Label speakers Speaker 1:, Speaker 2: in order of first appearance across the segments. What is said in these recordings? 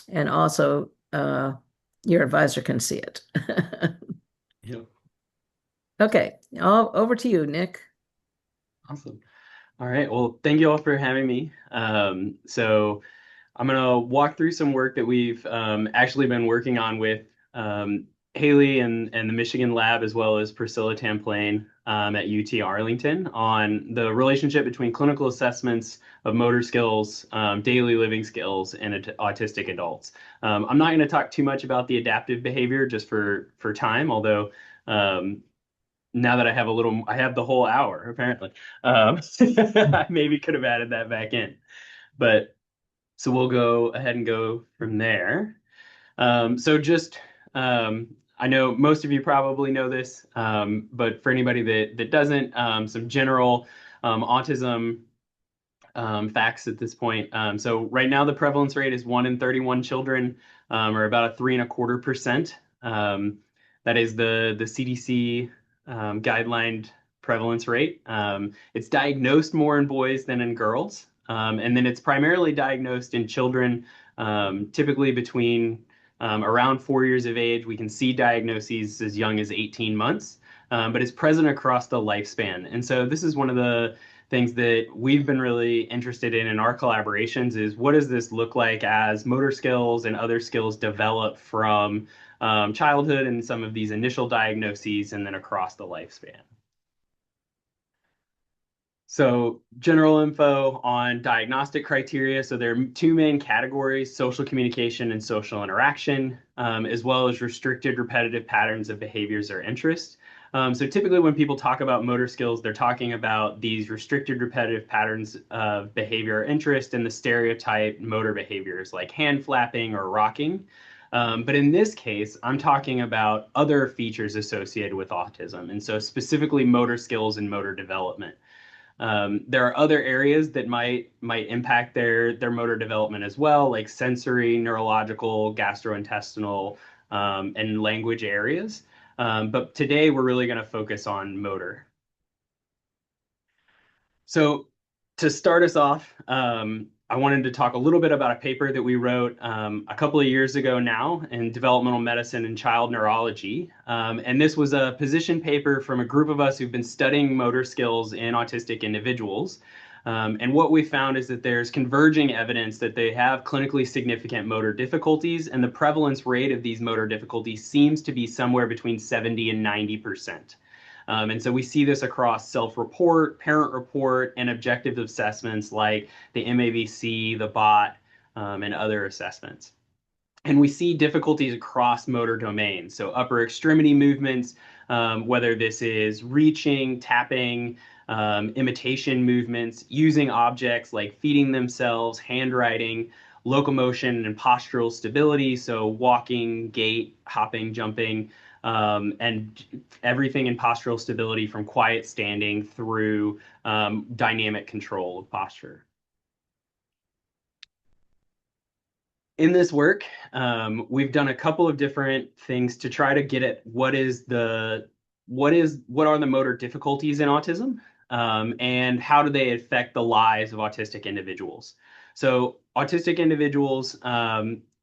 Speaker 1: And also, your advisor can see it.
Speaker 2: Yeah,
Speaker 1: Okay, over to you, Nick.
Speaker 2: awesome. All right. Well, thank you all for having me. So I'm gonna walk through some work that we've actually been working on with Haley and the Michigan lab, as well as Priscilla Tamplane at UT Arlington, on the relationship between clinical assessments of motor skills, daily living skills, and autistic adults. I'm not going to talk too much about the adaptive behavior just for time, although um, now that I have the whole hour apparently. I maybe could have added that back in, but so we'll go ahead and go from there. So just I know most of you probably know this, but for anybody that doesn't, some general autism facts at this point. So right now the prevalence rate is 1 in 31 children, or about a 3.25%. That is the CDC guideline prevalence rate. It's diagnosed more in boys than in girls, and then it's primarily diagnosed in children, typically between around 4 years of age. We can see diagnoses as young as 18 months, but it's present across the lifespan. And so this is one of the things that we've been really interested in our collaborations is what does this look like as motor skills and other skills develop from childhood and some of these initial diagnoses and then across the lifespan. So general info on diagnostic criteria. So there are two main categories, social communication and social interaction, as well as restricted repetitive patterns of behaviors or interests. So typically when people talk about motor skills, they're talking about these restricted repetitive patterns of behavior or interest and the stereotype motor behaviors like hand flapping or rocking. But in this case, I'm talking about other features associated with autism, and so specifically motor skills and motor development. There are other areas that might impact their motor development as well, like sensory, neurological, gastrointestinal, and language areas. But today we're really going to focus on motor. So to start us off, I wanted to talk a little bit about a paper that we wrote a couple of years ago now in developmental medicine and child neurology. And this was a position paper from a group of us who've been studying motor skills in autistic individuals. And what we found is that there's converging evidence that they have clinically significant motor difficulties, and the prevalence rate of these motor difficulties seems to be somewhere between 70 and 90%. And so we see this across self-report, parent report, and objective assessments like the MAVC, the BOT, and other assessments. And we see difficulties across motor domains. So upper extremity movements, whether this is reaching, tapping, imitation movements, using objects like feeding themselves, handwriting, locomotion and postural stability. So walking, gait, hopping, jumping, and everything in postural stability from quiet standing through dynamic control of posture. In this work, we've done a couple of different things to try to get at what are the motor difficulties in autism, and how do they affect the lives of autistic individuals. So autistic individuals,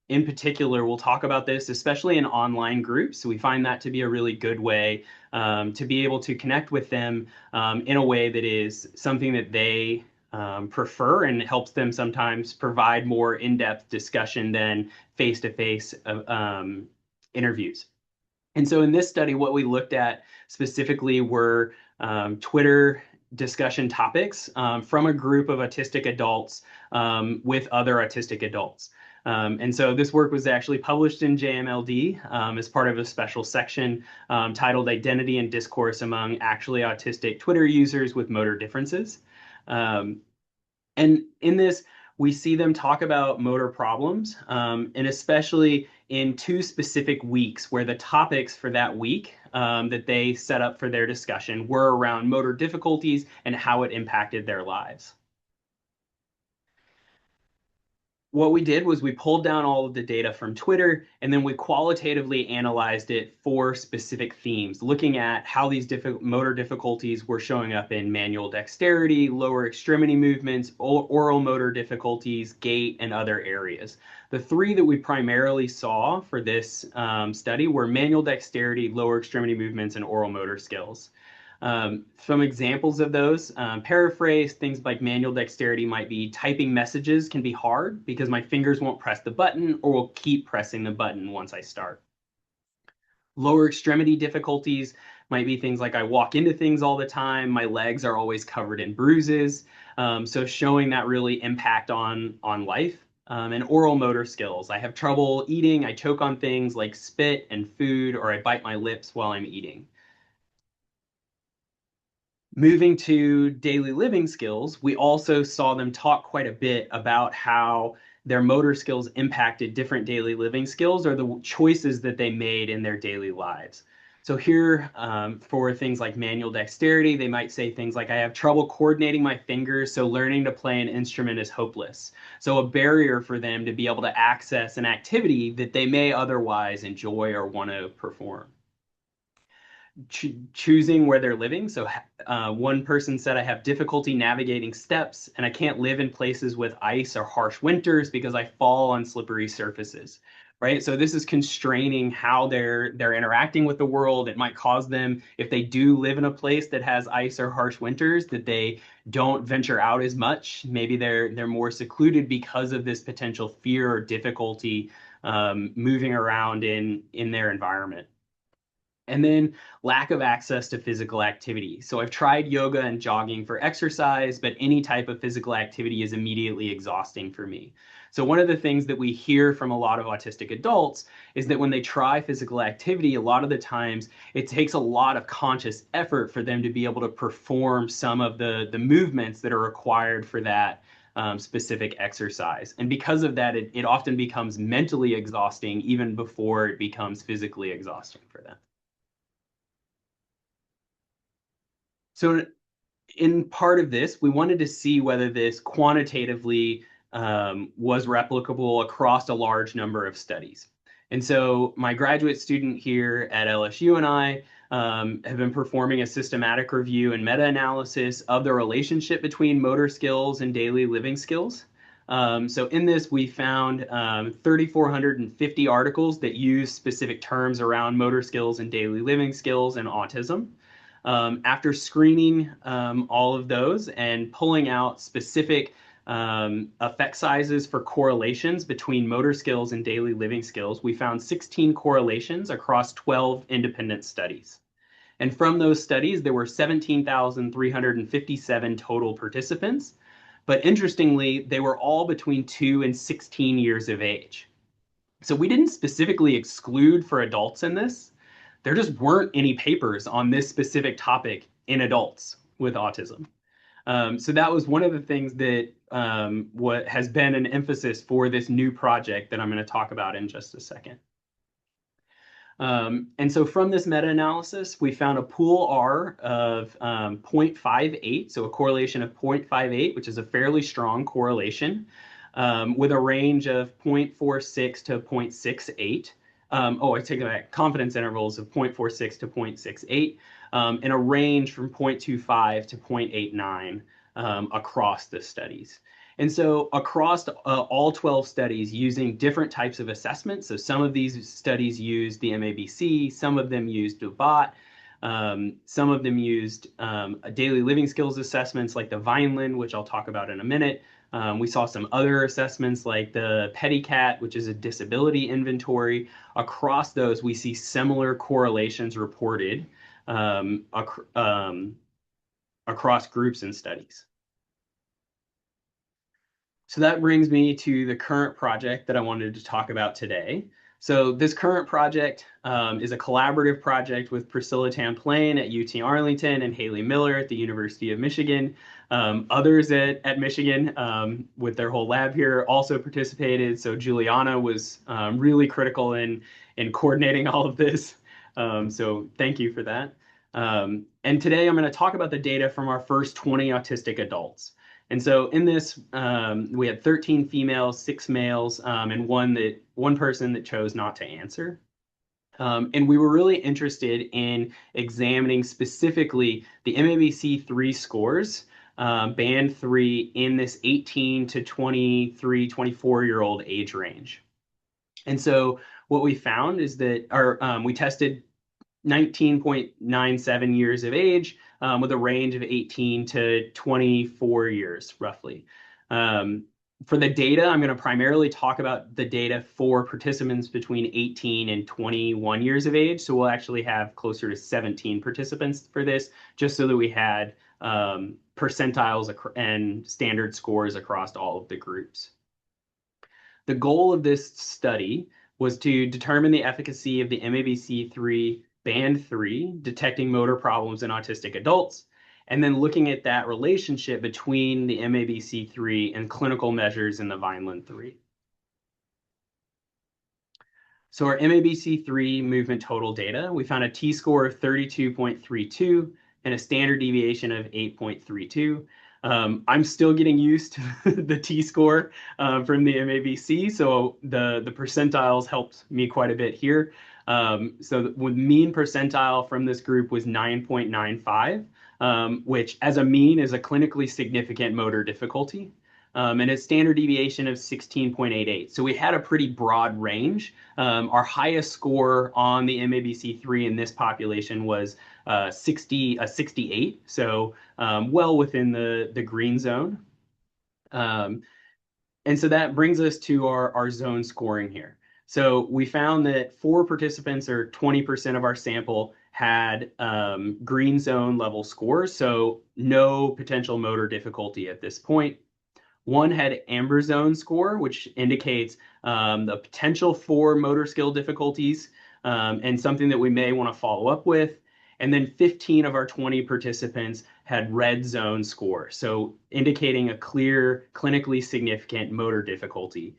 Speaker 2: in particular, will talk about this, especially in online groups. So we find that to be a really good way to be able to connect with them in a way that is something that they prefer and helps them sometimes provide more in-depth discussion than face-to-face interviews. And so in this study, what we looked at specifically were Twitter discussion topics from a group of autistic adults with other autistic adults. And so this work was actually published in JMLD as part of a special section titled Identity and Discourse Among Actually Autistic Twitter Users with Motor Differences. And in this, we see them talk about motor problems, and especially in two specific weeks where the topics for that week that they set up for their discussion were around motor difficulties and how it impacted their lives. what we did was we pulled down all of the data from Twitter, and then we qualitatively analyzed it for specific themes, looking at how these motor difficulties were showing up in manual dexterity, lower extremity movements, oral motor difficulties, gait, and other areas. The three that we primarily saw for this study were manual dexterity, lower extremity movements, and oral motor skills. Some examples of those, paraphrase, things like manual dexterity might be typing messages can be hard because my fingers won't press the button or will keep pressing the button once I start. Lower extremity difficulties might be things like I walk into things all the time, my legs are always covered in bruises. So showing that really impact on life. And oral motor skills. I have trouble eating, I choke on things like spit and food, or I bite my lips while I'm eating. Moving to daily living skills, we also saw them talk quite a bit about how their motor skills impacted different daily living skills or the choices that they made in their daily lives. So here, for things like manual dexterity, they might say things like, I have trouble coordinating my fingers, so learning to play an instrument is hopeless. So a barrier for them to be able to access an activity that they may otherwise enjoy or want to perform. Choosing where they're living. So one person said, I have difficulty navigating steps and I can't live in places with ice or harsh winters because I fall on slippery surfaces. Right. So this is constraining how they're interacting with the world. It might cause them, if they do live in a place that has ice or harsh winters, that they don't venture out as much. Maybe they're more secluded because of this potential fear or difficulty moving around in their environment. And then lack of access to physical activity. So I've tried yoga and jogging for exercise, but any type of physical activity is immediately exhausting for me. So one of the things that we hear from a lot of autistic adults is that when they try physical activity, a lot of the times it takes a lot of conscious effort for them to be able to perform some of the movements that are required for that specific exercise. And because of that, it often becomes mentally exhausting even before it becomes physically exhausting for them. So in part of this, we wanted to see whether this quantitatively was replicable across a large number of studies. And so my graduate student here at LSU and I have been performing a systematic review and meta-analysis of the relationship between motor skills and daily living skills. So in this, we found 3,450 articles that use specific terms around motor skills and daily living skills and autism. After screening all of those and pulling out specific effect sizes for correlations between motor skills and daily living skills, we found 16 correlations across 12 independent studies. And from those studies, there were 17,357 total participants. But interestingly, they were all between 2 and 16 years of age. So we didn't specifically exclude for adults in this. There just weren't any papers on this specific topic in adults with autism. So that was one of the things that what has been an emphasis for this new project that I'm going to talk about in just a second. And so from this meta-analysis, we found a pool R of 0.58, so a correlation of 0.58, which is a fairly strong correlation, with a range of 0.46 to 0.68. I take it back, confidence intervals of 0.46 to 0.68, and a range from 0.25 to 0.89 across the studies. And so across all 12 studies using different types of assessments, so some of these studies used the MABC, some of them used DOBOT, some of them used daily living skills assessments like the Vineland, which I'll talk about in a minute. We saw some other assessments like the PEDICAT, which is a disability inventory. Across those, we see similar correlations reported across groups and studies. So that brings me to the current project that I wanted to talk about today. So this current project is a collaborative project with Priscilla Tamplane at UT Arlington and Haley Miller at the University of Michigan. Others at Michigan with their whole lab here also participated. So Juliana was really critical in coordinating all of this. So thank you for that. And today I'm going to talk about the data from our first 20 autistic adults. And so in this, we had 13 females, 6 males, and one person that chose not to answer. And we were really interested in examining specifically the MABC3 scores, band 3, in this 18 to 23, 24-year-old age range. And so what we found is that we tested 19.97 years of age, with a range of 18 to 24 years, roughly. For the data, I'm going to primarily talk about the data for participants between 18 and 21 years of age. So we'll actually have closer to 17 participants for this, just so that we had percentiles and standard scores across all of the groups. The goal of this study was to determine the efficacy of the MABC3 band 3, detecting motor problems in autistic adults, and then looking at that relationship between the MABC3 and clinical measures in the Vineland-3. So our MABC3 movement total data, we found a t-score of 32.32 and a standard deviation of 8.32. I'm still getting used to the t-score from the MABC, so the percentiles helped me quite a bit here. So the mean percentile from this group was 9.95, which as a mean is a clinically significant motor difficulty. And a standard deviation of 16.88. So we had a pretty broad range. Our highest score on the MABC3 in this population was 68, so well within the green zone. And so that brings us to our zone scoring here. So we found that 4 participants, or 20% of our sample, had green zone level scores, so no potential motor difficulty at this point. 1 had amber zone score, which indicates the potential for motor skill difficulties, and something that we may want to follow up with. And then 15 of our 20 participants had red zone score, so indicating a clear, clinically significant motor difficulty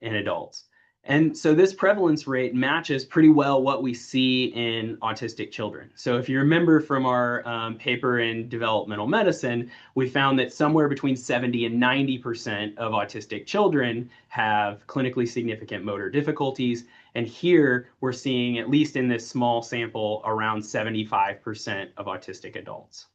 Speaker 2: in adults. And so this prevalence rate matches pretty well what we see in autistic children. So if you remember from our paper in developmental medicine, we found that somewhere between 70 and 90% of autistic children have clinically significant motor difficulties. And here we're seeing, at least in this small sample, around 75% of autistic adults.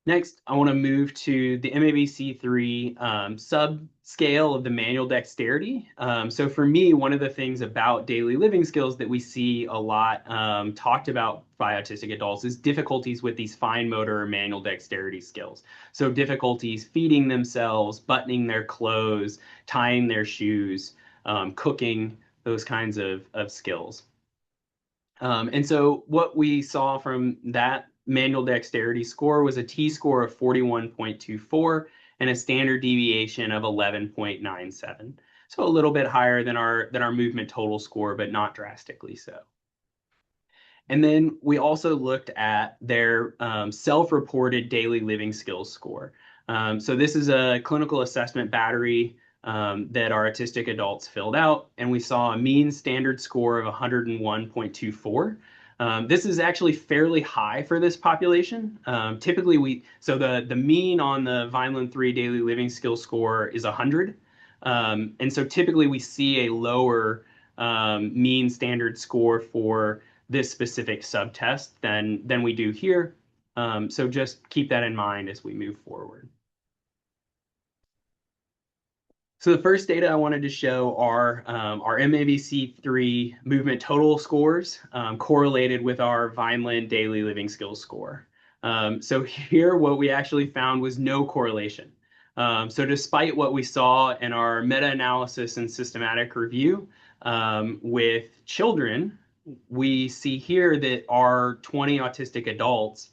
Speaker 2: Next, I want to move to the MABC3 subscale of the manual dexterity. So for me, one of the things about daily living skills that we see a lot talked about by autistic adults is difficulties with these fine motor or manual dexterity skills. So difficulties feeding themselves, buttoning their clothes, tying their shoes, cooking, those kinds of skills. And so what we saw from that manual dexterity score was a t-score of 41.24 and a standard deviation of 11.97. So a little bit higher than our movement total score, but not drastically so. And then we also looked at their self-reported daily living skills score. So this is a clinical assessment battery that our autistic adults filled out, and we saw a mean standard score of 101.24. This is actually fairly high for this population. Typically, the mean on the Vineland-3 daily living skills score is 100. And so typically we see a lower mean standard score for this specific subtest than we do here. So just keep that in mind as we move forward. So the first data I wanted to show are our MABC3 movement total scores correlated with our Vineland daily living skills score. So here what we actually found was no correlation. So despite what we saw in our meta-analysis and systematic review with children, we see here that our 20 autistic adults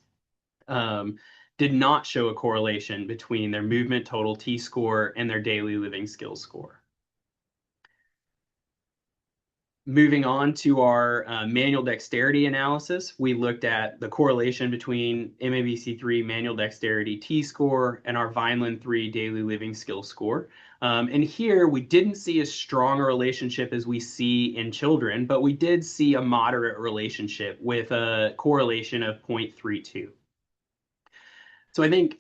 Speaker 2: did not show a correlation between their movement total t-score and their daily living skills score. Moving on to our manual dexterity analysis, we looked at the correlation between MABC3 manual dexterity t-score and our Vineland-3 daily living skills score. And here we didn't see as strong a relationship as we see in children, but we did see a moderate relationship with a correlation of 0.32. So I think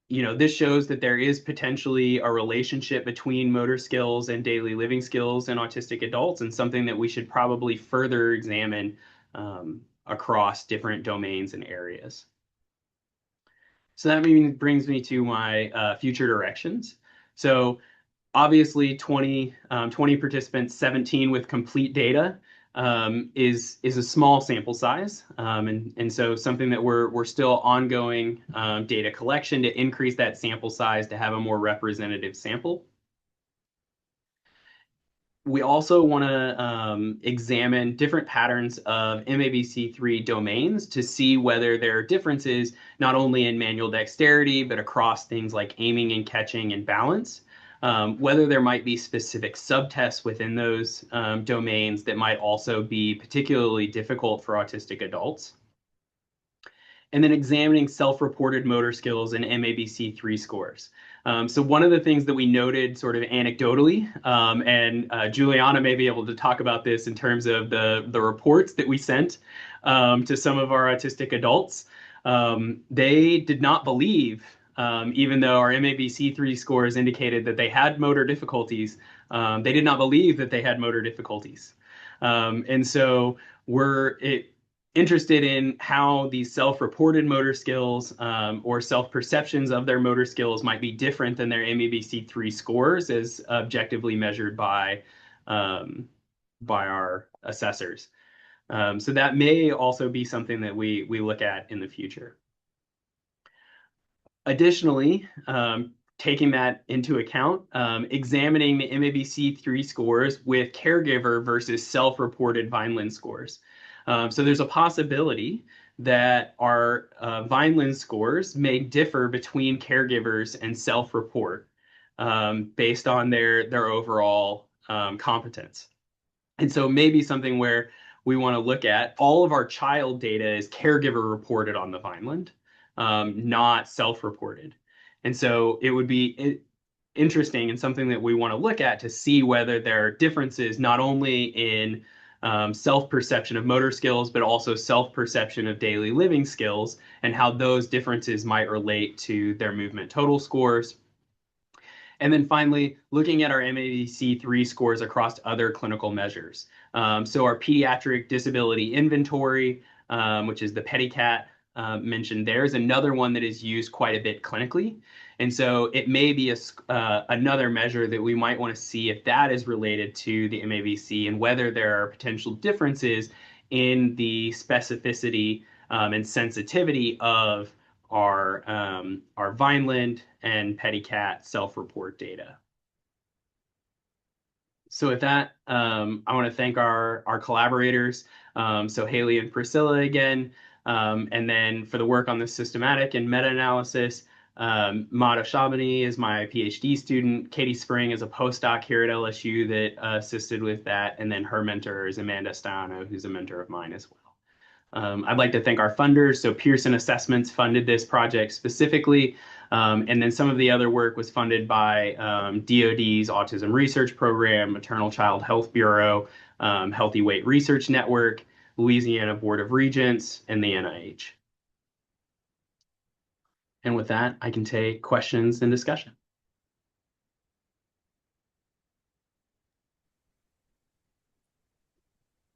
Speaker 2: this shows that there is potentially a relationship between motor skills and daily living skills in autistic adults, and something that we should probably further examine across different domains and areas. So that brings me to my future directions. So obviously 20 participants, 17 with complete data is a small sample size. And so something that we're still ongoing data collection to increase that sample size to have a more representative sample. We also want to examine different patterns of MABC3 domains to see whether there are differences not only in manual dexterity, but across things like aiming and catching and balance. Whether there might be specific subtests within those domains that might also be particularly difficult for autistic adults. And then examining self-reported motor skills and MABC3 scores. So one of the things that we noted sort of anecdotally, and Juliana may be able to talk about this in terms of the reports that we sent to some of our autistic adults. They did not believe, even though our MABC3 scores indicated that they had motor difficulties, they did not believe that they had motor difficulties. And so interested in how these self-reported motor skills or self-perceptions of their motor skills might be different than their MABC3 scores as objectively measured by our assessors. So that may also be something that we look at in the future. Additionally, taking that into account, examining the MABC3 scores with caregiver versus self-reported Vineland scores. So there's a possibility that our Vineland scores may differ between caregivers and self-report based on their overall competence. And so maybe something where we want to look at all of our child data is caregiver reported on the Vineland, not self-reported. And so it would be interesting and something that we want to look at to see whether there are differences not only in self-perception of motor skills, but also self-perception of daily living skills and how those differences might relate to their movement total scores. And then finally, looking at our MABC3 scores across other clinical measures. So our Pediatric Disability Inventory, which is the PEDICAT mentioned there, is another one that is used quite a bit clinically. And so it may be another measure that we might want to see if that is related to the MABC and whether there are potential differences in the specificity and sensitivity of our Vineland and PEDICAT self-report data. So with that, I want to thank our collaborators, so Haley and Priscilla again, and then for the work on the systematic and meta-analysis, Mada Shabani is my PhD student, Katie Spring is a postdoc here at LSU that assisted with that, and then her mentor is Amanda Staiano, who's a mentor of mine as well. I'd like to thank our funders. So Pearson Assessments funded this project specifically. And then some of the other work was funded by DoD's Autism Research Program, Maternal Child Health Bureau, Healthy Weight Research Network, Louisiana Board of Regents, and the NIH. And with that, I can take questions and discussion.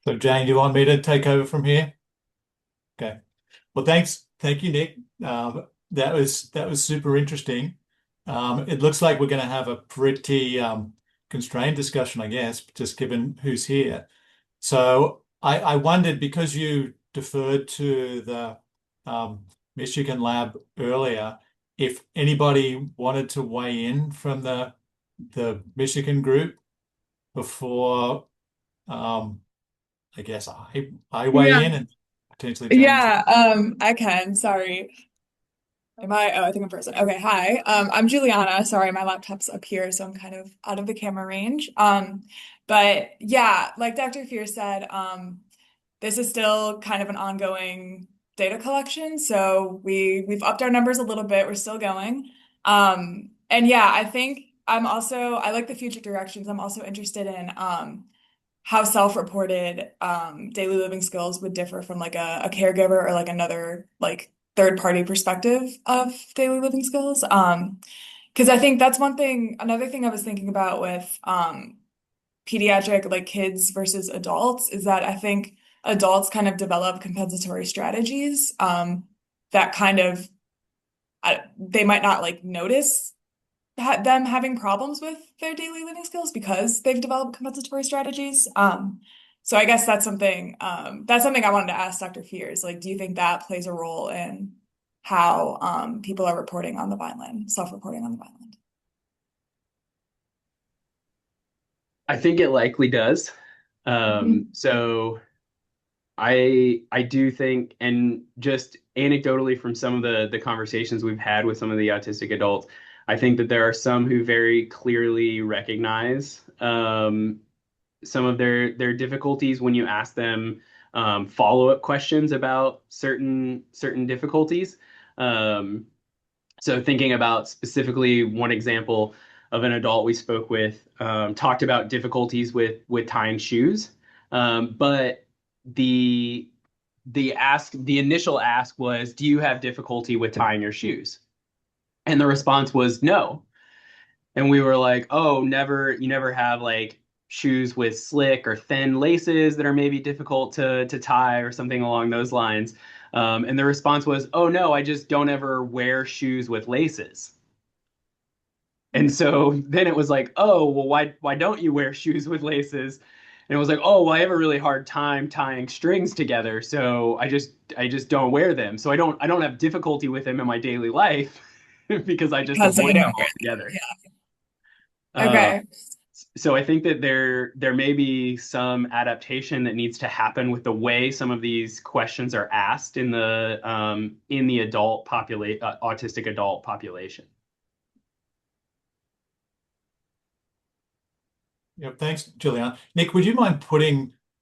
Speaker 3: So Jane, do you want me to take over from here? Okay. Well, thanks. Thank you, Nick. That was super interesting. It looks like we're going to have a pretty constrained discussion, I guess, just given who's here. So I wondered, because you deferred to the Michigan lab earlier, if anybody wanted to weigh in from the Michigan group before I guess I weigh in and potentially Jane.
Speaker 4: Yeah, I can. Sorry. Am I? Oh, I think I'm frozen. Okay, hi. I'm Juliana. Sorry, my laptop's up here, so I'm kind of out of the camera range. But yeah, like Dr. Fear said, this is still kind of an ongoing data collection. So we've upped our numbers a little bit. We're still going. And yeah, I think I like the future directions. I'm also interested in how self-reported daily living skills would differ from like a caregiver or like another like third-party perspective of daily living skills. Because I think that's another thing I was thinking about with pediatric, like kids versus adults, is that I think adults kind of develop compensatory strategies that kind of they might not like notice them having problems with their daily living skills because they've developed compensatory strategies. So I guess that's something I wanted to ask Dr. Fears. Like, do you think that plays a role in how people are reporting on the Vineland, self-reporting on the Vineland?
Speaker 2: I think it likely does. So I do think, and just anecdotally from some of the conversations we've had with some of the autistic adults, I think that there are some who very clearly recognize some of their difficulties when you ask them follow-up questions about certain difficulties. So thinking about specifically one example of an adult we spoke with, talked about difficulties with tying shoes, but the the initial ask was, "Do you have difficulty with tying your shoes?" And the response was no. And we were like, "Oh, you never have like shoes with slick or thin laces that are maybe difficult to tie or something along those lines." And the response was, "Oh no, I just don't ever wear shoes with laces." And so then it was like, "Oh, well, why don't you wear shoes with laces?" And it was like, "Oh, well, I have a really hard time tying strings together, so I just don't wear them. So I don't have difficulty with them in my daily life because I just
Speaker 4: Because I
Speaker 2: avoid them
Speaker 4: don't wear
Speaker 2: altogether."
Speaker 4: them. Yeah.
Speaker 2: Uh,
Speaker 4: Okay.
Speaker 2: so I think that there may be some adaptation that needs to happen with the way some of these questions are asked in the autistic adult population.
Speaker 3: Yep, thanks, Juliana. Nick, would you mind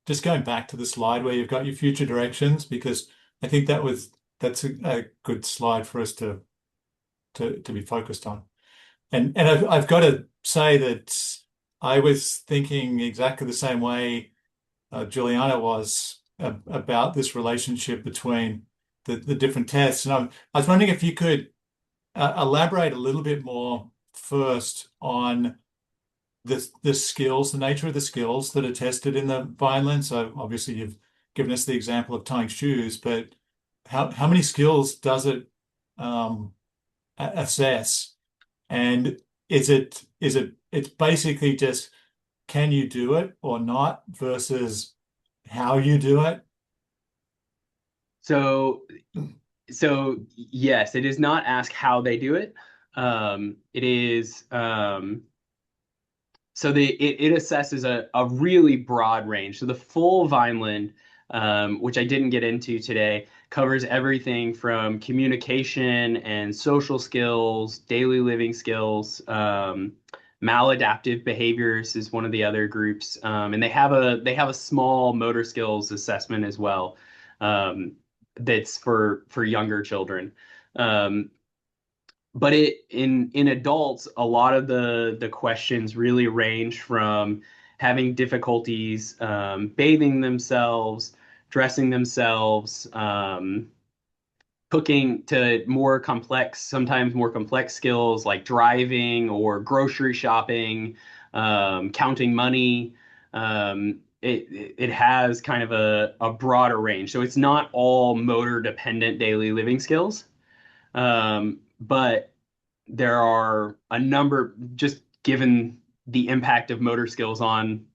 Speaker 3: just going back to the slide where you've got your future directions? Because I think that's a good slide for us to be focused on. And I've got to say that I was thinking exactly the same way Juliana was about this relationship between the different tests. And I was wondering if you could elaborate a little bit more first on the skills, the nature of the skills that are tested in the Vineland. So obviously you've given us the example of tying shoes, but how many skills does it assess? And it's basically just can you do it or not versus how you do it?
Speaker 2: So yes, it is not ask how they do it. It is so it assesses a really broad range. So the full Vineland, which I didn't get into today, covers everything from communication and social skills, daily living skills. Maladaptive behaviors is one of the other groups, and they have a small motor skills assessment as well, that's for younger children. Um, but in adults, a lot of the questions really range from having difficulties bathing themselves, dressing themselves, cooking, to sometimes more complex skills like driving or grocery shopping, counting money. It has kind of a broader range. So it's not all motor dependent daily living skills. But there are a number, just given the impact of motor skills on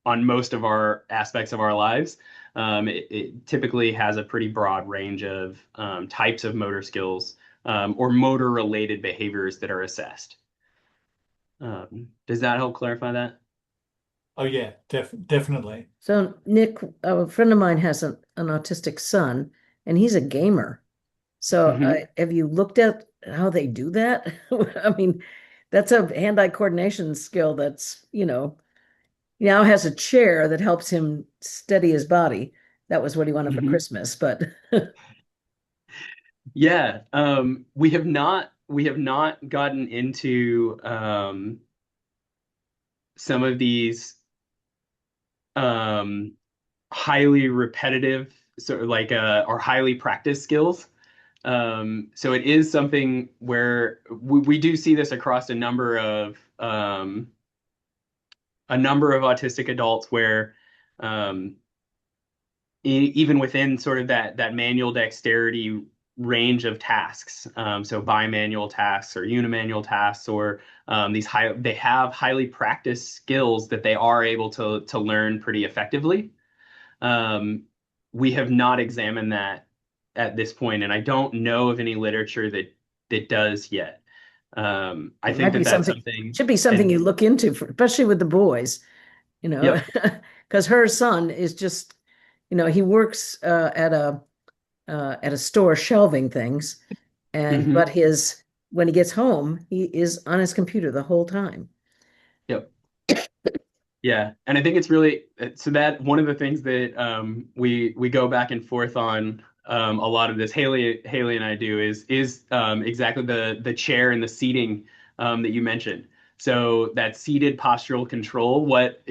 Speaker 2: most of our aspects of our lives. It typically has a pretty broad range of types of motor skills, or motor related behaviors that are assessed. Does that help clarify that?
Speaker 3: Oh yeah, definitely.
Speaker 1: So Nick, a friend of mine has an autistic son, and he's a gamer. So
Speaker 2: Mhm.
Speaker 1: have you looked at how they do that? I mean, that's a hand-eye coordination skill that's, he now has a chair that helps him steady his body. That was what he wanted for
Speaker 2: Mhm.
Speaker 1: Christmas, but
Speaker 2: Yeah, we have not gotten into some of these um, highly repetitive, sort of like or highly practiced skills. So it is something where we do see this across a number of autistic adults where um, even within sort of that manual dexterity range of tasks, so bimanual tasks or unimanual tasks, or they have highly practiced skills that they are able to learn pretty effectively. Um, we have not examined that at this point, and I don't know of any literature that does yet. I
Speaker 1: It
Speaker 2: think
Speaker 1: might be
Speaker 2: that's
Speaker 1: something,
Speaker 2: something,
Speaker 1: should be something you
Speaker 2: and
Speaker 1: look into, especially with the boys, you know,
Speaker 2: yep.
Speaker 1: because her son is just, he works at a store shelving things, and
Speaker 2: Hmm.
Speaker 1: but when he gets home, he is on his computer the whole time.
Speaker 2: Yep. Yeah, and I think it's really so that one of the things that we go back and forth on a lot of this Haley and I do is exactly the chair and the seating that you mentioned. So that seated postural control, what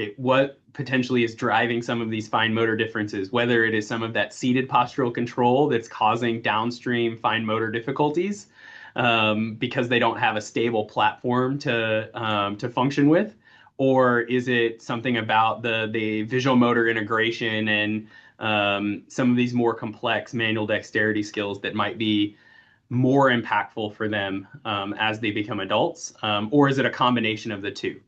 Speaker 2: potentially is driving some of these fine motor differences, whether it is some of that seated postural control that's causing downstream fine motor difficulties because they don't have a stable platform to function with, or is it something about the visual motor integration and some of these more complex manual dexterity skills that might be more impactful for them as they become adults, or is it a combination of the two?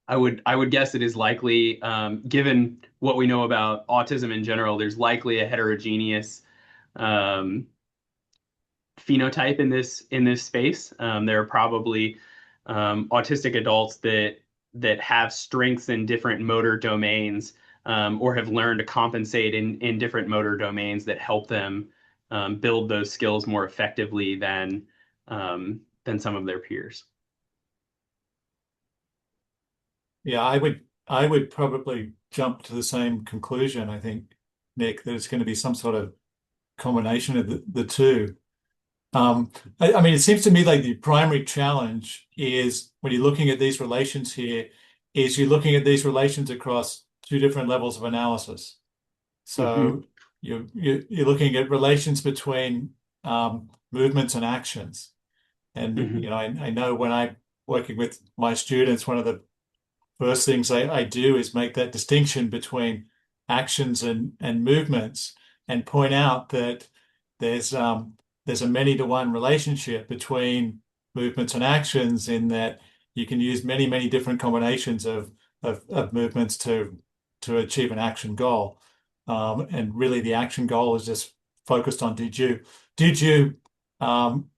Speaker 2: I would guess it is likely, given what we know about autism in general, there's likely a heterogeneous um, phenotype in this space. There are probably autistic adults that have strengths in different motor domains, or have learned to compensate in different motor domains that help them build those skills more effectively than some of their peers.
Speaker 3: Yeah, I would probably jump to the same conclusion, I think, Nick, that it's going to be some sort of combination of the two. I mean, it seems to me like the primary challenge is when you're looking at these relations here, is you're looking at these relations across two different levels of analysis.
Speaker 2: Hmm.
Speaker 3: So you're looking at relations between movements and actions. And
Speaker 2: Hmm.
Speaker 3: I know when I'm working with my students, one of the first things I do is make that distinction between actions and movements and point out that there's um, there's a many to one relationship between movements and actions in that you can use many different combinations of movements to achieve an action goal. And really the action goal is just focused on did you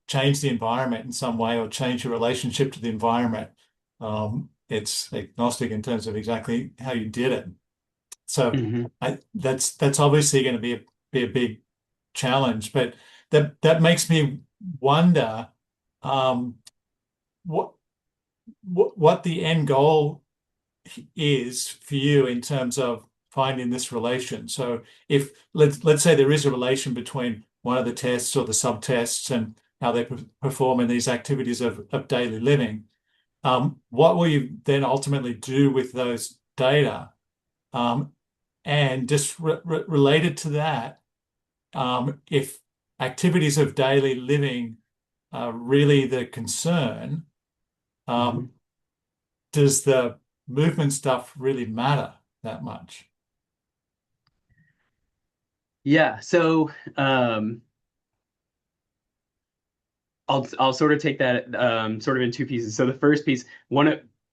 Speaker 3: change the environment in some way or change your relationship to the environment? It's agnostic in terms of exactly how you did it. So
Speaker 2: Hmm.
Speaker 3: that's obviously going to be a big challenge, but that makes me wonder um, what what the end goal is for you in terms of finding this relation. So if let's say there is a relation between one of the tests or the subtests and how they perform in these activities of daily living, what will you then ultimately do with those data? Um, and just related to that, if activities of daily living are really the concern, um,
Speaker 2: Hmm.
Speaker 3: does the movement stuff really matter that much?
Speaker 2: Yeah. So I'll sort of take that sort of in two pieces. So the first piece,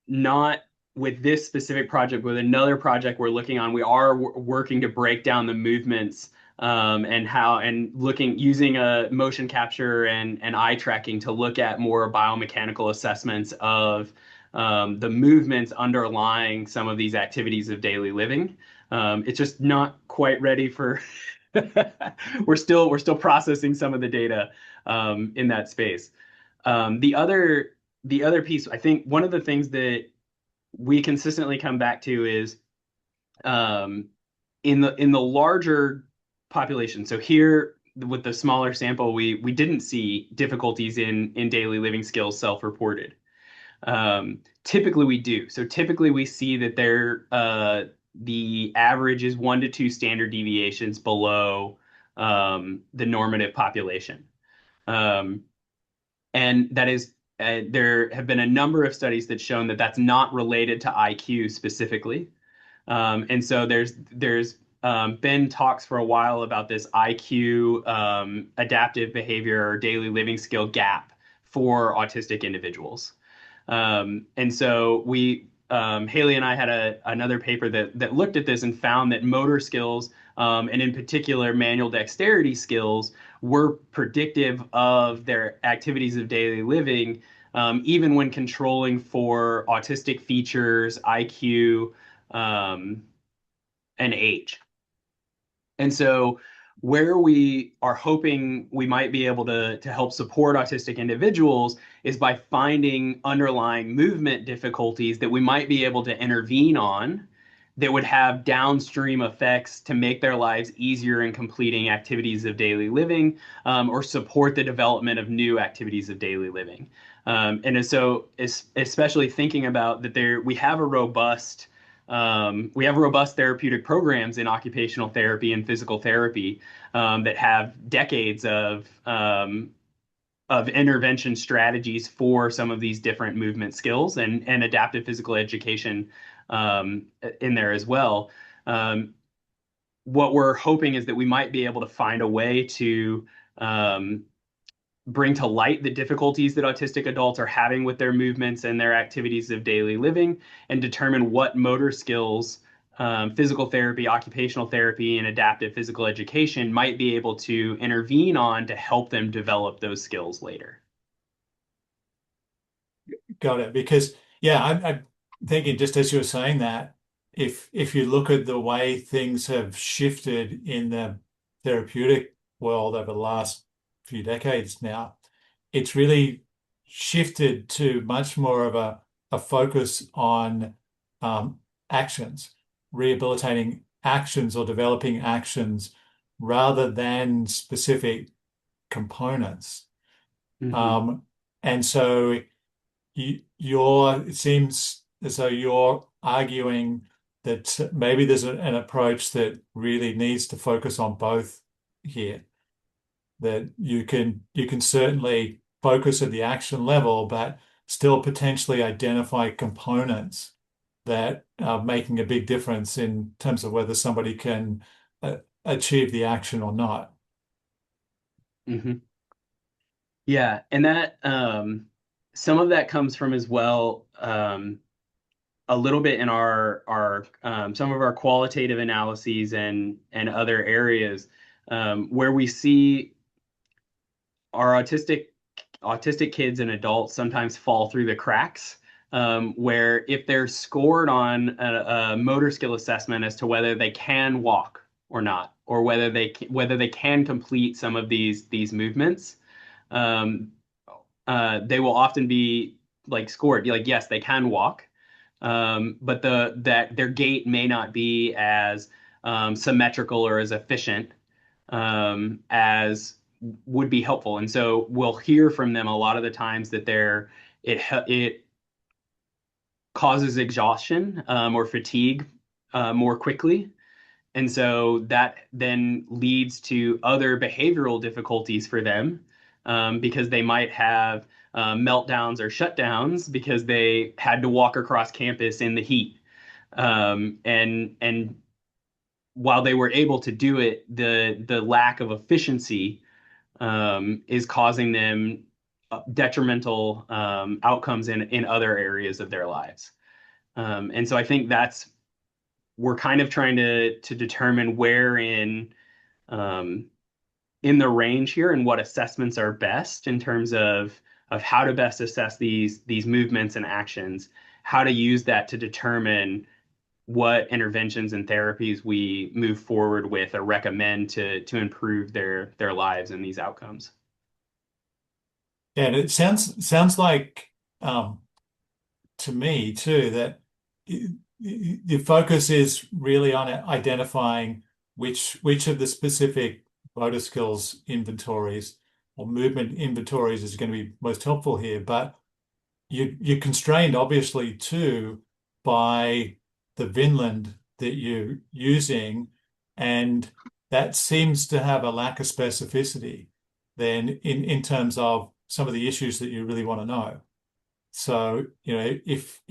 Speaker 2: not with this specific project, with another project we're looking on, we are working to break down the movements and looking using a motion capture and eye tracking to look at more biomechanical assessments of the movements underlying some of these activities of daily living. It's just not quite ready for. We're still processing some of the data in that space. The other piece, I think one of the things that we consistently come back to is um, in the larger population. So here with the smaller sample, we didn't see difficulties in daily living skills self-reported. Typically we do. So typically we see that the average is 1 to 2 standard deviations below the normative population. Um, and that is there have been a number of studies that shown that that's not related to IQ specifically. And so there's been talks for a while about this IQ adaptive behavior or daily living skill gap for autistic individuals. And so Haley and I had another paper that looked at this and found that motor skills, and in particular manual dexterity skills, were predictive of their activities of daily living, even when controlling for autistic features, IQ, um, and age. And so where we are hoping we might be able to help support autistic individuals is by finding underlying movement difficulties that we might be able to intervene on that would have downstream effects to make their lives easier in completing activities of daily living, or support the development of new activities of daily living. And so especially thinking about that we have robust therapeutic programs in occupational therapy and physical therapy, that have decades of intervention strategies for some of these different movement skills, and adaptive physical education in there as well. Um, what we're hoping is that we might be able to find a way to um, bring to light the difficulties that autistic adults are having with their movements and their activities of daily living, and determine what motor skills, physical therapy, occupational therapy, and adaptive physical education might be able to intervene on to help them develop those skills later.
Speaker 3: Got it. Because yeah, I'm thinking just as you were saying that, if you look at the way things have shifted in the therapeutic world over the last few decades now, it's really shifted to much more of a focus on um, actions, rehabilitating actions or developing actions rather than specific components.
Speaker 2: Mm-hmm.
Speaker 3: Um, and so it seems as though you're arguing that maybe there's an approach that really needs to focus on both here. That you can certainly focus at the action level, but still potentially identify components that are making a big difference in terms of whether somebody can achieve the action or not.
Speaker 2: Mm-hmm. Yeah, and that some of that comes from as well, a little bit in our some of our qualitative analyses and other areas, where we see our autistic kids and adults sometimes fall through the cracks, where if they're scored on a motor skill assessment as to whether they can walk or not, or whether they can complete some of these movements, um, they will often be like scored, be like, yes, they can walk, but that their gait may not be as symmetrical or as efficient as would be helpful. And so we'll hear from them a lot of the times that it causes exhaustion, or fatigue, more quickly. And so that then leads to other behavioral difficulties for them, because they might have meltdowns or shutdowns because they had to walk across campus in the heat. And while they were able to do it, the lack of efficiency is causing them detrimental outcomes in other areas of their lives. And so I think we're kind of trying to determine where um, in the range here and what assessments are best in terms of how to best assess these movements and actions, how to use that to determine what interventions and therapies we move forward with or recommend to improve their lives and these outcomes.
Speaker 3: Yeah, and it sounds like to me too that the focus is really on identifying which of the specific motor skills inventories or movement inventories is going to be most helpful here. But you're constrained obviously too by the Vineland that you're using, and that seems to have a lack of specificity. than in terms of some of the issues that you really want to know. So, if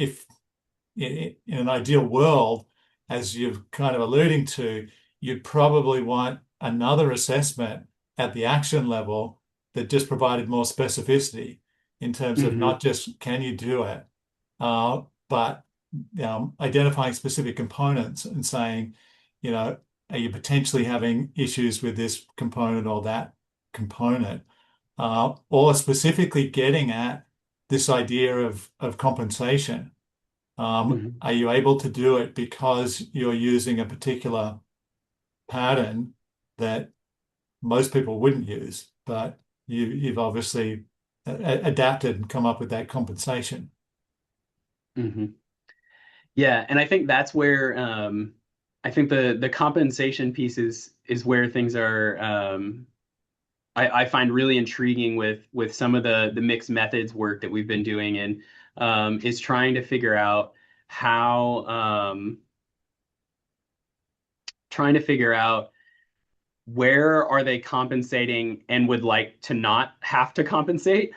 Speaker 3: in an ideal world, as you're kind of alluding to, you'd probably want another assessment at the action level that just provided more specificity in terms of
Speaker 2: Hmm.
Speaker 3: not just can you do it, but identifying specific components and saying, are you potentially having issues with this component or that component, or specifically getting at this idea of compensation.
Speaker 2: Hmm.
Speaker 3: Are you able to do it because you're using a particular pattern that most people wouldn't use, but you've obviously adapted and come up with that compensation?
Speaker 2: Hmm. Yeah, and I think that's where I think the compensation piece is where things are I find really intriguing with some of the mixed methods work that we've been doing, and is trying to figure out how trying to figure out where are they compensating and would like to not have to compensate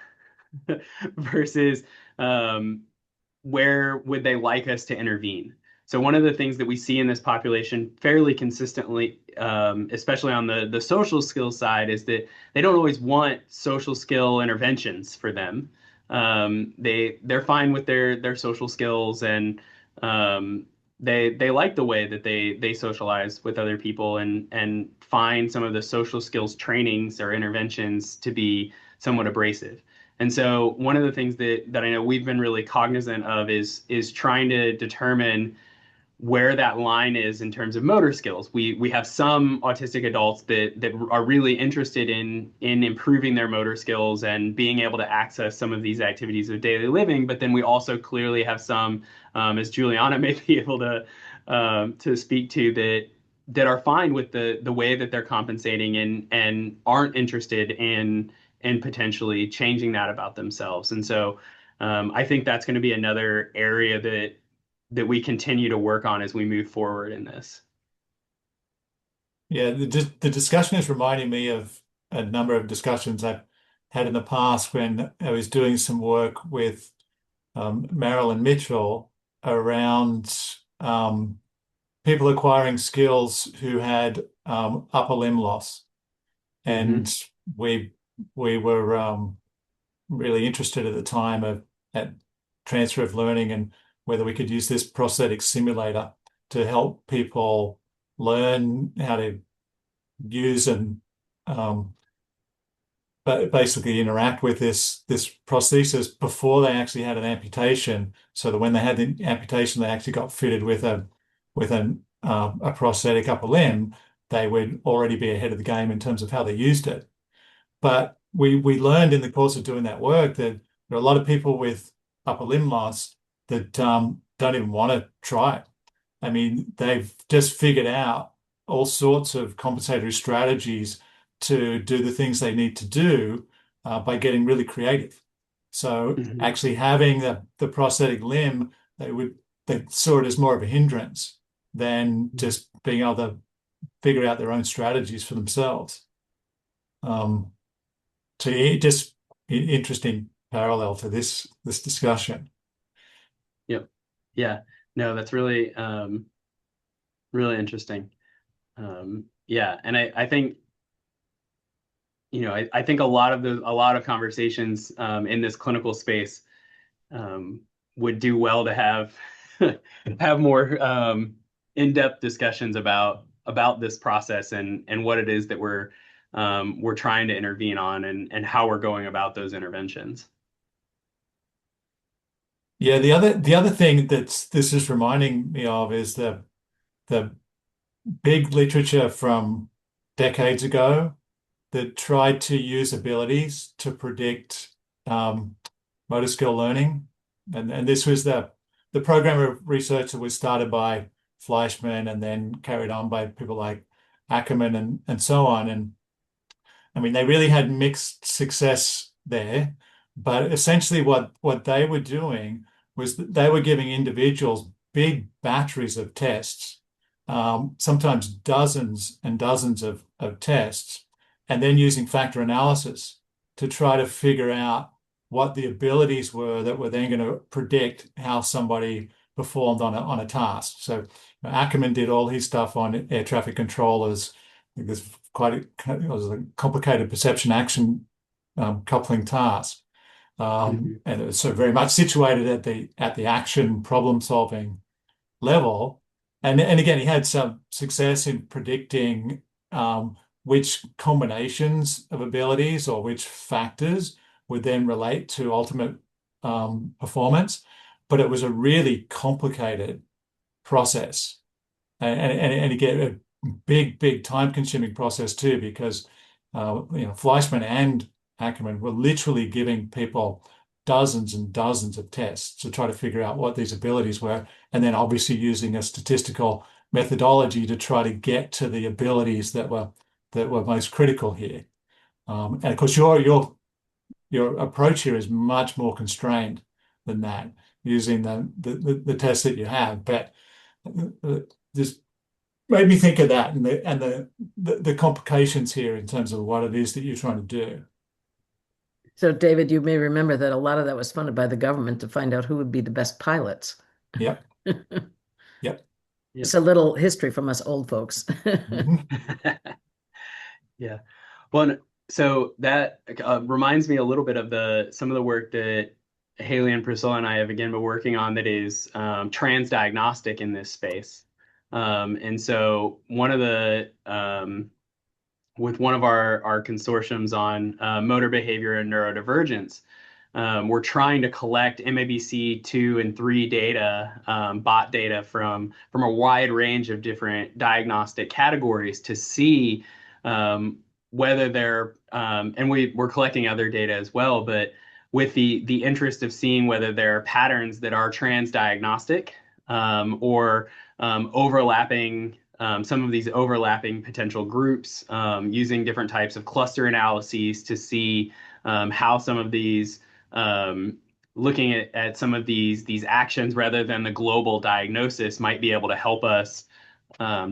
Speaker 2: versus um, where would they like us to intervene? So one of the things that we see in this population fairly consistently, especially on the social skills side, is that they don't always want social skill interventions for them. They're fine with their social skills, and they like the way that they socialize with other people, and find some of the social skills trainings or interventions to be somewhat abrasive. And so one of the things that I know we've been really cognizant of is trying to determine where that line is in terms of motor skills. We have some autistic adults that are really interested in improving their motor skills and being able to access some of these activities of daily living. But then we also clearly have some, as Juliana may be able to speak to, that are fine with the way that they're compensating and aren't interested in potentially changing that about themselves. And so I think that's going to be another area that we continue to work on as we move forward in this.
Speaker 3: Yeah, the discussion is reminding me of a number of discussions I've had in the past when I was doing some work with Marilyn Mitchell around people acquiring skills who had upper limb loss.
Speaker 2: Hmm.
Speaker 3: And we we were really interested at the time at transfer of learning and whether we could use this prosthetic simulator to help people learn how to use and um, basically interact with this prosthesis before they actually had an amputation, so that when they had the amputation, they actually got fitted with a prosthetic upper limb. They would already be ahead of the game in terms of how they used it. But we learned in the course of doing that work that there are a lot of people with upper limb loss that don't even want to try it. I mean, they've just figured out all sorts of compensatory strategies to do the things they need to do by getting really creative. So
Speaker 2: Hmm.
Speaker 3: actually having the prosthetic limb, they saw it as more of a hindrance than just being able to figure out their own strategies for themselves. Um, so just interesting parallel to this discussion.
Speaker 2: Yep. Yeah. No, that's really really interesting. Yeah, and I think I think a lot of conversations in this clinical space um, would do well to have have more in-depth discussions about this process and what it is that we're trying to intervene on and how we're going about those interventions.
Speaker 3: Yeah, the other thing that this is reminding me of is the big literature from decades ago that tried to use abilities to predict um, motor skill learning. And this was the program of research that was started by Fleischman and then carried on by people like Ackerman and so on. And I mean, they really had mixed success there. But essentially what they were doing was that they were giving individuals big batteries of tests, sometimes dozens and dozens of tests, and then using factor analysis to try to figure out what the abilities were that were then going to predict how somebody performed on a task. So Ackerman did all his stuff on air traffic controllers. I think there's it was a complicated perception action coupling task.
Speaker 2: Mhm.
Speaker 3: And it was so very much situated at the action problem solving level. And again, he had some success in predicting which combinations of abilities or which factors would then relate to ultimate performance. But it was a really complicated process. And again, a big time consuming process too, because Fleischman and Ackerman were literally giving people dozens and dozens of tests to try to figure out what these abilities were, and then obviously using a statistical methodology to try to get to the abilities that were most critical here. And of course, your approach here is much more constrained than that, using the tests that you have. But this made me think of that and the complications here in terms of what it is that you're trying to do.
Speaker 1: So, David, you may remember that a lot of that was funded by the government to find out who would be the best pilots.
Speaker 3: Yep. Yep.
Speaker 1: It's
Speaker 2: Yep.
Speaker 1: a little history from us old folks.
Speaker 3: Mhm.
Speaker 2: Yeah. Well, so that reminds me a little bit of some of the work that Haley and Priscilla and I have again been working on that is transdiagnostic in this space. And so one of the with one of our consortiums on motor behavior and neurodivergence, we're trying to collect MABC2 and 3 data, bot data from a wide range of different diagnostic categories to see whether they're, and we're collecting other data as well, but with the interest of seeing whether there are patterns that are transdiagnostic or overlapping some of these overlapping potential groups using different types of cluster analyses to see how some of these looking at some of these actions rather than the global diagnosis might be able to help us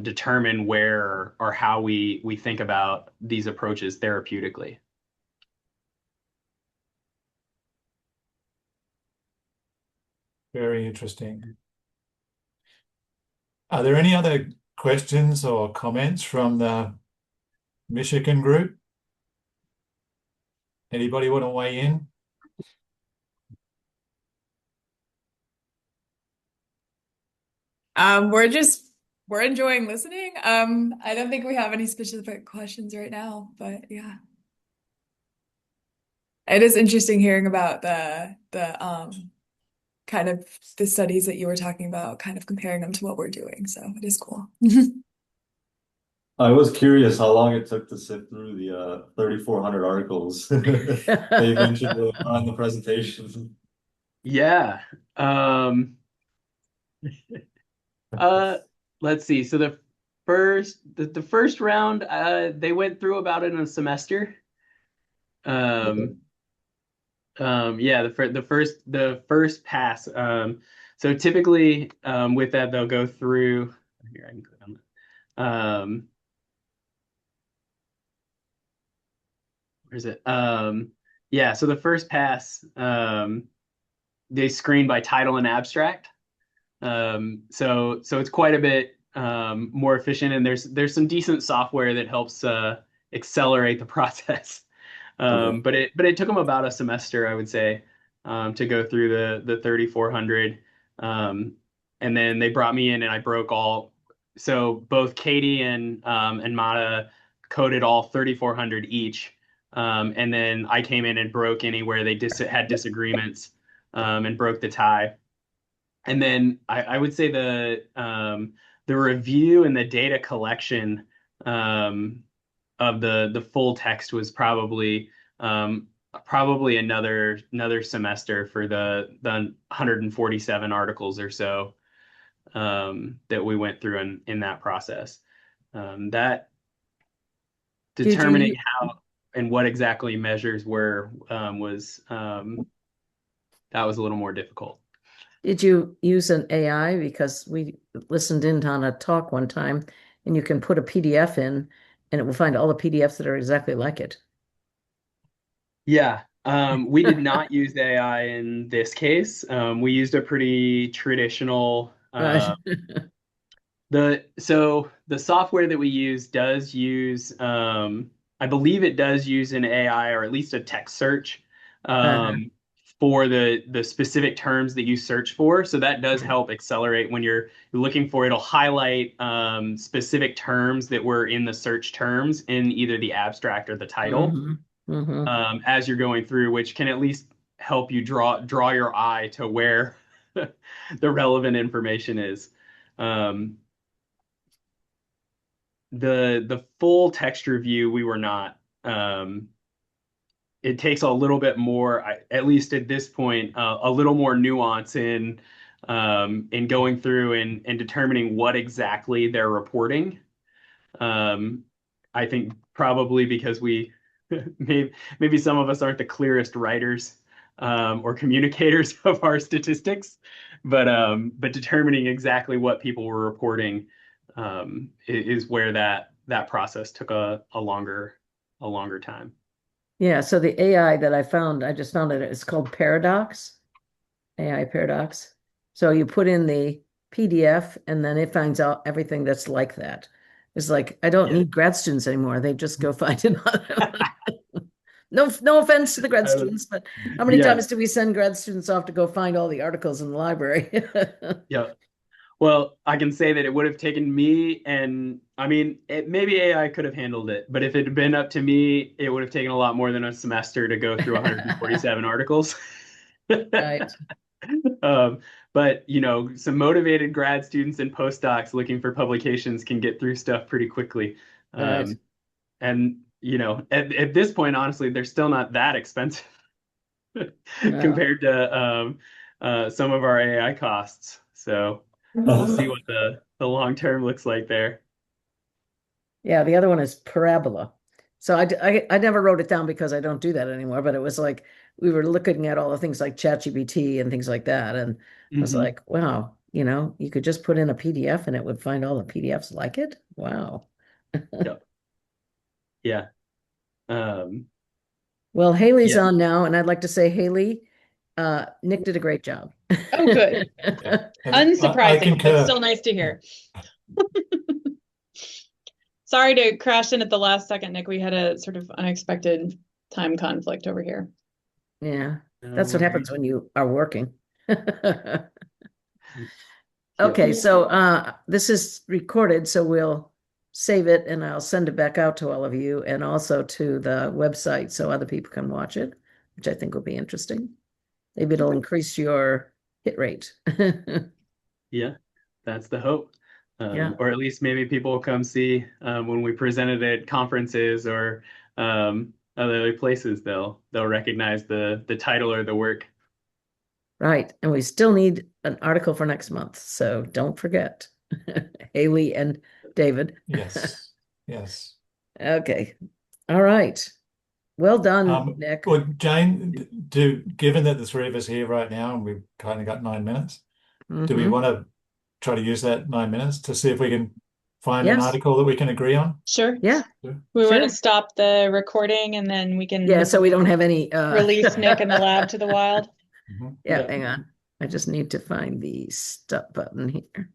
Speaker 2: determine where or how we think about these approaches therapeutically.
Speaker 3: Very interesting. Are there any other questions or comments from the Michigan group? Anybody want to weigh in?
Speaker 4: We're enjoying listening. I don't think we have any specific questions right now, but yeah. It is interesting hearing about the kind of the studies that you were talking about, kind of comparing them to what we're doing. So it is cool.
Speaker 5: I was curious how long it took to sit through the 3,400 articles that you mentioned on the presentation.
Speaker 2: Yeah. Uh, let's see. So the first round, they went through about in a semester.
Speaker 5: Okay.
Speaker 2: Um, yeah, the first pass. So typically, with that, they'll go through. Here, I can click on that. Where's it? Yeah. So the first pass, they screen by title and abstract. So it's quite a bit more efficient, and there's some decent software that helps accelerate the process.
Speaker 5: Okay.
Speaker 2: But it took them about a semester, I would say, to go through the 3,400. And then they brought me in and I broke all. So both Katie and Mata coded all 3,400 each. And then I came in and broke anywhere they had disagreements and broke the tie. And then I would say the review and the data collection of the full text was probably another semester for the 147 articles or so that we went through in that process. That
Speaker 1: Did
Speaker 2: determining
Speaker 1: you
Speaker 2: how and what exactly measures were that was a little more difficult.
Speaker 1: did you use an AI? Because we listened in on a talk one time, and you can put a PDF in, and it will find all the PDFs that are exactly like it.
Speaker 2: Yeah. We did not use AI in this case. We used a pretty traditional
Speaker 1: Right.
Speaker 2: the software that we use does use I believe it does use an AI or at least a text search
Speaker 1: Uh-huh.
Speaker 2: for the specific terms that you search for. So that does help accelerate when you're looking for it'll highlight specific terms that were in the search terms in either the abstract or the title
Speaker 1: Hmm. Hmm.
Speaker 2: as you're going through, which can at least help you draw your eye to where the relevant information is. Um, the full text review we were not. It takes a little bit more, at least at this point, a little more nuance in going through and determining what exactly they're reporting. Um, I think probably because we maybe some of us aren't the clearest writers or communicators of our statistics, but determining exactly what people were reporting is where that process took a longer time.
Speaker 1: Yeah, so the AI that I found, I just found it, it's called Paradox, AI Paradox. So you put in the PDF and then it finds out everything that's like that. It's like, I don't
Speaker 2: Yeah.
Speaker 1: need grad students anymore. They just go find it. No offense to the grad students, but how many
Speaker 2: Yeah,
Speaker 1: times do we send grad students off to go find all the articles in the library?
Speaker 2: yeah. Well, I can say that it would have taken me, and I mean, maybe AI could have handled it, but if it had been up to me, it would have taken a lot more than a semester to go through 147 articles.
Speaker 1: Right,
Speaker 2: Um, but some motivated grad students and postdocs looking for publications can get through stuff pretty quickly.
Speaker 1: right.
Speaker 2: Um, and at this point, honestly, they're still not that expensive
Speaker 1: No.
Speaker 2: compared to some of our AI costs. So we'll see what the long term looks like there.
Speaker 1: Yeah, the other one is parabola. So I never wrote it down because I don't do that anymore, but it was like we were looking at all the things like ChatGPT and things like that. And I was
Speaker 2: Hmm.
Speaker 1: like, wow, you could just put in a PDF and it would find all the PDFs like it. Wow.
Speaker 2: Yep. Yeah. Um,
Speaker 1: Well, Haley's
Speaker 2: yeah.
Speaker 1: on now, and I'd like to say, Haley, Nick did a great job.
Speaker 6: Oh, good.
Speaker 3: Yeah. And I
Speaker 6: Unsurprising, but
Speaker 3: concur.
Speaker 6: still nice to hear. Sorry to crash in at the last second, Nick. We had a sort of unexpected time conflict over here.
Speaker 1: Yeah,
Speaker 2: No
Speaker 1: that's what happens
Speaker 2: worries.
Speaker 1: when you are working.
Speaker 2: Yep.
Speaker 1: Okay, so this is recorded, so we'll save it and I'll send it back out to all of you and also to the website so other people can watch it, which I think will be interesting. Maybe it'll increase your hit rate.
Speaker 2: Yeah, that's the hope.
Speaker 1: Yeah,
Speaker 2: Or at least maybe people will come see when we presented at conferences or other places. They'll recognize the title or the work.
Speaker 1: right. And we still need an article for next month, so don't forget. Haley and David.
Speaker 3: Yes. Yes.
Speaker 1: Okay. All right. Well done, Nick.
Speaker 3: Well, Jane, given that the three of us are here right now and we've kind of got 9 minutes, do we
Speaker 1: Hmm.
Speaker 3: want to try to use that 9 minutes to see if we can find an
Speaker 1: Yes.
Speaker 3: article that we can agree on?
Speaker 6: Sure.
Speaker 1: Yeah.
Speaker 3: Sure.
Speaker 6: We want
Speaker 1: Sure.
Speaker 6: to stop the recording and then we
Speaker 1: Yeah,
Speaker 6: can
Speaker 1: so we don't have any
Speaker 6: release Nick in the lab to the wild.
Speaker 3: Mhm.
Speaker 1: Yeah,
Speaker 2: Yeah.
Speaker 1: hang on. I just need to find the stop button here.